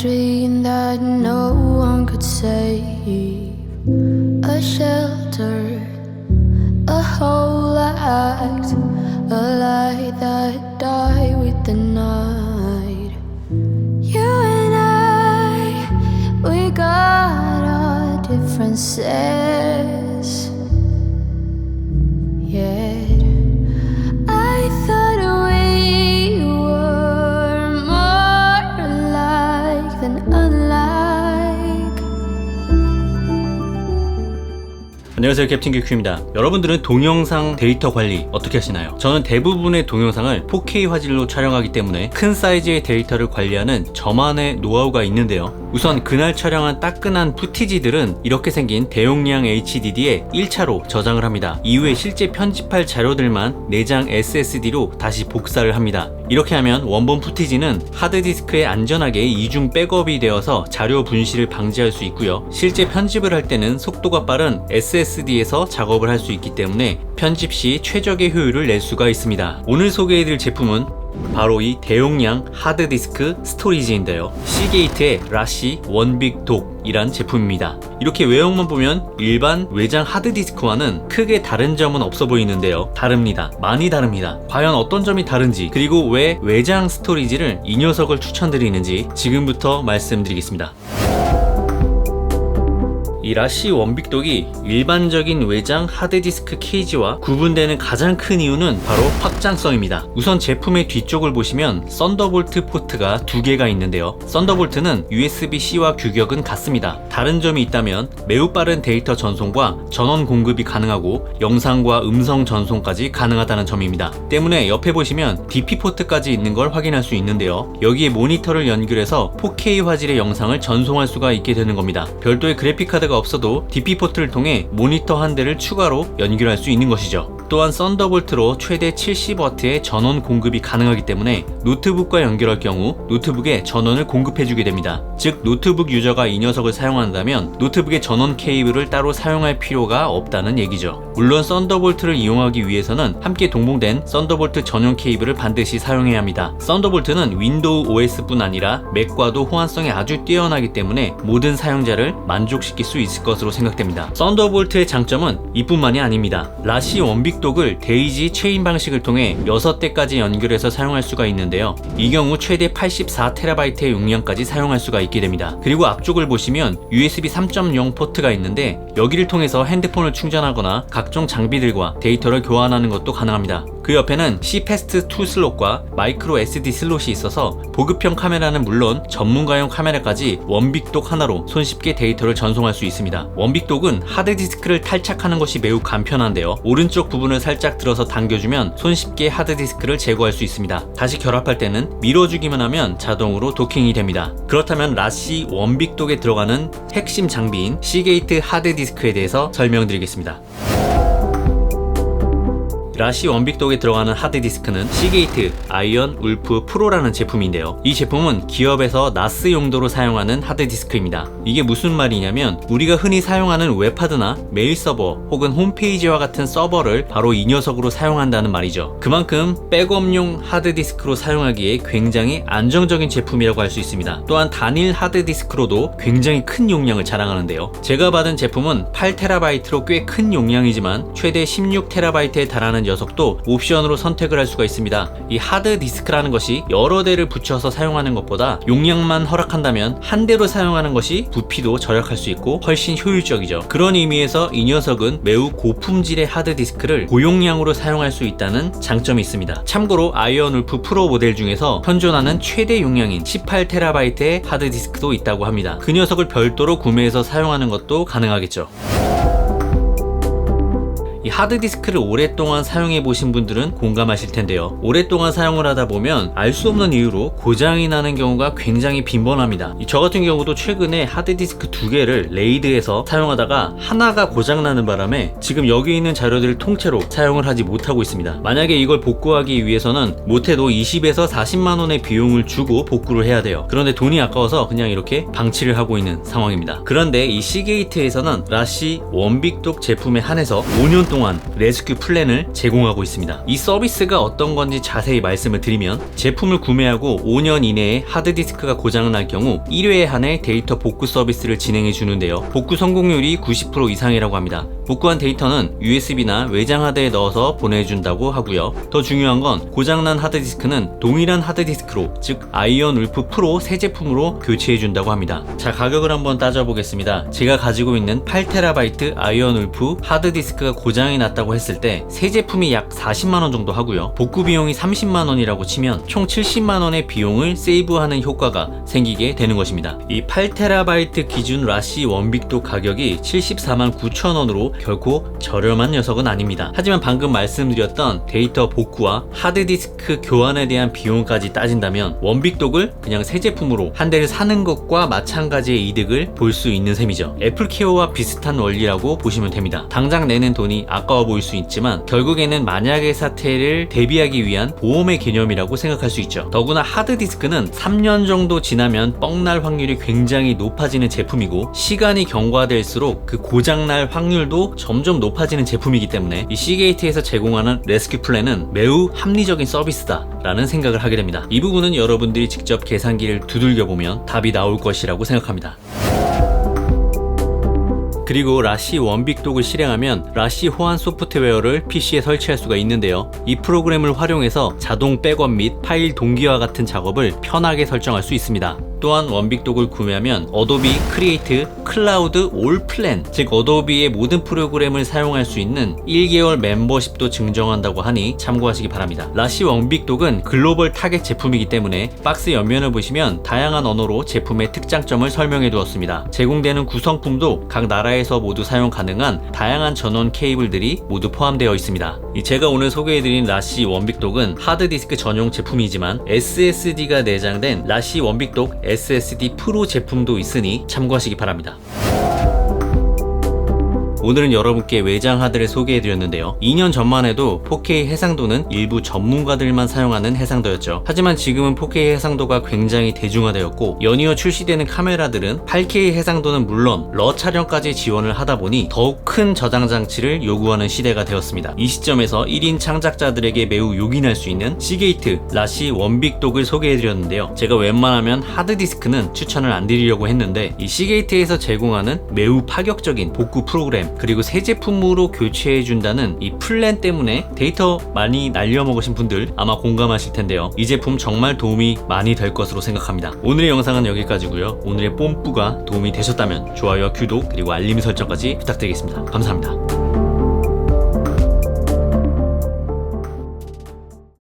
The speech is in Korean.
dream that no one could save. A shelter, a whole act, a light that died with the night. You and I, we got our differences. Yet I thought we were more alike than unlike. 안녕하세요, 캡틴 큐큐입니다. 여러분들은 동영상 데이터 관리 어떻게 하시나요? 저는 대부분의 동영상을 4K 화질로 촬영하기 때문에 큰 사이즈의 데이터를 관리하는 저만의 노하우가 있는데요. 우선 그날 촬영한 따끈한 푸티지들은 이렇게 생긴 대용량 HDD에 1차로 저장을 합니다. 이후에 실제 편집할 자료들만 내장 SSD로 다시 복사를 합니다. 이렇게 하면 원본 푸티지는 하드디스크에 안전하게 이중 백업이 되어서 자료 분실을 방지할 수 있고요. 실제 편집을 할 때는 속도가 빠른 SSD에서 작업을 할 수 있기 때문에 편집 시 최적의 효율을 낼 수가 있습니다. 오늘 소개해드릴 제품은 바로 이 대용량 하드디스크 스토리지인데요. 시게이트의 라시 원빅독이란 제품입니다. 이렇게 외형만 보면 일반 외장 하드디스크와는 크게 다른 점은 없어 보이는데요. 다릅니다. 많이 다릅니다. 과연 어떤 점이 다른지, 그리고 왜 외장 스토리지를 이 녀석을 추천드리는지 지금부터 말씀드리겠습니다. 이 라시 원빅독이 일반적인 외장 하드디스크 케이지와 구분되는 가장 큰 이유는 바로 확장성입니다. 우선 제품의 뒤쪽을 보시면 썬더볼트 포트가 2개가 있는데요. 썬더볼트는 USB-C와 규격은 같습니다. 다른 점이 있다면 매우 빠른 데이터 전송과 전원 공급이 가능하고 영상과 음성 전송까지 가능하다는 점입니다. 때문에 옆에 보시면 DP 포트까지 있는 걸 확인할 수 있는데요. 여기에 모니터를 연결해서 4K 화질의 영상을 전송할 수가 있게 되는 겁니다. 별도의 그래픽카드가 없어도 DP 포트를 통해 모니터 한 대를 추가로 연결할 수 있는 것이죠. 또한 썬더볼트로 최대 70W의 전원 공급이 가능하기 때문에 노트북과 연결할 경우 노트북에 전원을 공급해주게 됩니다. 즉 노트북 유저가 이 녀석을 사용한다면 노트북의 전원 케이블을 따로 사용할 필요가 없다는 얘기죠. 물론 썬더볼트를 이용하기 위해서는 함께 동봉된 썬더볼트 전용 케이블을 반드시 사용해야 합니다. 썬더볼트는 윈도우 OS뿐 아니라 맥과도 호환성이 아주 뛰어나기 때문에 모든 사용자를 만족시킬 수 있을 것으로 생각됩니다. 썬더볼트의 장점은 이뿐만이 아닙니다. 라시 원빅독을 데이지 체인 방식을 통해 6대까지 연결해서 사용할 수가 있는데요. 이 경우 최대 84TB의 용량까지 사용할 수가 있게 됩니다. 그리고 앞쪽을 보시면 USB 3.0 포트가 있는데 여기를 통해서 핸드폰을 충전하거나 각종 장비들과 데이터를 교환하는 것도 가능합니다. 그 옆에는 CPEST2 슬롯과 마이크로 SD 슬롯이 있어서 보급형 카메라는 물론 전문가용 카메라까지 원빅독 하나로 손쉽게 데이터를 전송할 수 있습니다. 원빅독은 하드디스크를 탈착하는 것이 매우 간편한데요. 오른쪽 부분을 살짝 들어서 당겨주면 손쉽게 하드디스크를 제거할 수 있습니다. 다시 결합할 때는 밀어주기만 하면 자동으로 도킹이 됩니다. 그렇다면 라시 원빅독에 들어가는 핵심 장비인 시게이트 하드디스크에 대해서 설명드리겠습니다. 라시 원빅독에 들어가는 하드디스크는 시게이트 아이언 울프 프로라는 제품인데요. 이 제품은 기업에서 나스 용도로 사용하는 하드디스크입니다. 이게 무슨 말이냐면 우리가 흔히 사용하는 웹하드나 메일 서버 혹은 홈페이지와 같은 서버를 바로 이 녀석으로 사용한다는 말이죠. 그만큼 백업용 하드디스크로 사용하기에 굉장히 안정적인 제품이라고 할 수 있습니다. 또한 단일 하드디스크로도 굉장히 큰 용량을 자랑하는데요. 제가 받은 제품은 8TB로 꽤 큰 용량이지만 최대 16TB에 달하는 녀석도 옵션으로 선택을 할 수가 있습니다. 이 하드디스크라는 것이 여러 대를 붙여서 사용하는 것보다 용량만 허락한다면 한 대로 사용하는 것이 부피도 절약할 수 있고 훨씬 효율적이죠. 그런 의미에서 이 녀석은 매우 고품질의 하드디스크를 고용량으로 사용할 수 있다는 장점이 있습니다. 참고로 아이언 울프 프로 모델 중에서 현존하는 최대 용량인 18TB의 하드디스크도 있다고 합니다. 그 녀석을 별도로 구매해서 사용하는 것도 가능하겠죠. 이 하드디스크를 오랫동안 사용해 보신 분들은 공감하실 텐데요. 오랫동안 사용을 하다 보면 알 수 없는 이유로 고장이 나는 경우가 굉장히 빈번합니다. 저 같은 경우도 최근에 하드디스크 2개를 레이드해서 사용하다가 하나가 고장나는 바람에 지금 여기 있는 자료들을 통째로 사용을 하지 못하고 있습니다. 만약에 이걸 복구하기 위해서는 못해도 20에서 40만원의 비용을 주고 복구를 해야 돼요. 그런데 돈이 아까워서 그냥 이렇게 방치를 하고 있는 상황입니다. 그런데 이 시게이트에서는 라시 원빅독 제품에 한해서 5년 동안 동안 레스큐 플랜을 제공하고 있습니다. 이 서비스가 어떤 건지 자세히 말씀을 드리면, 제품을 구매하고 5년 이내에 하드디스크가 고장날 경우 1회에 한해 데이터 복구 서비스를 진행해 주는데요. 복구 성공률이 90% 이상이라고 합니다. 복구한 데이터는 USB나 외장 하드에 넣어서 보내준다고 하고요. 더 중요한 건 고장난 하드디스크는 동일한 하드디스크로, 즉 아이언 울프 프로 새 제품으로 교체해 준다고 합니다. 자, 가격을 한번 따져보겠습니다. 제가 가지고 있는 8TB 아이언 울프 하드디스크가 고장이 났다고 했을 때 새 제품이 약 40만원 정도 하고요. 복구 비용이 30만원이라고 치면 총 70만원의 비용을 세이브하는 효과가 생기게 되는 것입니다. 이 8TB 기준 라시 원빅도 가격이 74만 9천원으로 결코 저렴한 녀석은 아닙니다. 하지만 방금 말씀드렸던 데이터 복구와 하드디스크 교환에 대한 비용까지 따진다면 원빅독을 그냥 새 제품으로 한 대를 사는 것과 마찬가지의 이득을 볼 수 있는 셈이죠. 애플케어와 비슷한 원리라고 보시면 됩니다. 당장 내는 돈이 아까워 보일 수 있지만 결국에는 만약의 사태를 대비하기 위한 보험의 개념이라고 생각할 수 있죠. 더구나 하드디스크는 3년 정도 지나면 뻥날 확률이 굉장히 높아지는 제품이고, 시간이 경과될수록 그 고장날 확률도 점점 높아지는 제품이기 때문에 이 시게이트에서 제공하는 레스큐 플랜은 매우 합리적인 서비스다 라는 생각을 하게 됩니다. 이 부분은 여러분들이 직접 계산기를 두들겨 보면 답이 나올 것이라고 생각합니다. 그리고 라시 원빅독을 실행하면 라시 호환 소프트웨어를 PC에 설치할 수가 있는데요. 이 프로그램을 활용해서 자동 백업 및 파일 동기화 같은 작업을 편하게 설정할 수 있습니다. 또한 원빅독을 구매하면 어도비 크리에이트 클라우드 올 플랜, 즉 어도비의 모든 프로그램을 사용할 수 있는 1개월 멤버십도 증정한다고 하니 참고하시기 바랍니다. 라시 원빅독은 글로벌 타겟 제품이기 때문에 박스 옆면을 보시면 다양한 언어로 제품의 특장점을 설명해 두었습니다. 제공되는 구성품도 각 나라에서 모두 사용 가능한 다양한 전원 케이블들이 모두 포함되어 있습니다. 제가 오늘 소개해드린 라시 원빅독은 하드디스크 전용 제품이지만 SSD가 내장된 라시 원빅독 SSD 프로 제품도 있으니 참고하시기 바랍니다. 오늘은 여러분께 외장 하드를 소개해드렸는데요. 2년 전만 해도 4K 해상도는 일부 전문가들만 사용하는 해상도였죠. 하지만 지금은 4K 해상도가 굉장히 대중화되었고, 연이어 출시되는 카메라들은 8K 해상도는 물론 러 촬영까지 지원을 하다 보니 더욱 큰 저장 장치를 요구하는 시대가 되었습니다. 이 시점에서 1인 창작자들에게 매우 요긴할 수 있는 시게이트 라시 원빅독을 소개해드렸는데요. 제가 웬만하면 하드디스크는 추천을 안 드리려고 했는데, 이 시게이트에서 제공하는 매우 파격적인 복구 프로그램, 그리고 새 제품으로 교체해준다는 이 플랜 때문에 데이터 많이 날려먹으신 분들 아마 공감하실 텐데요. 이 제품 정말 도움이 많이 될 것으로 생각합니다. 오늘의 영상은 여기까지고요. 오늘의 뽐뿌가 도움이 되셨다면 좋아요와 구독 그리고 알림 설정까지 부탁드리겠습니다. 감사합니다.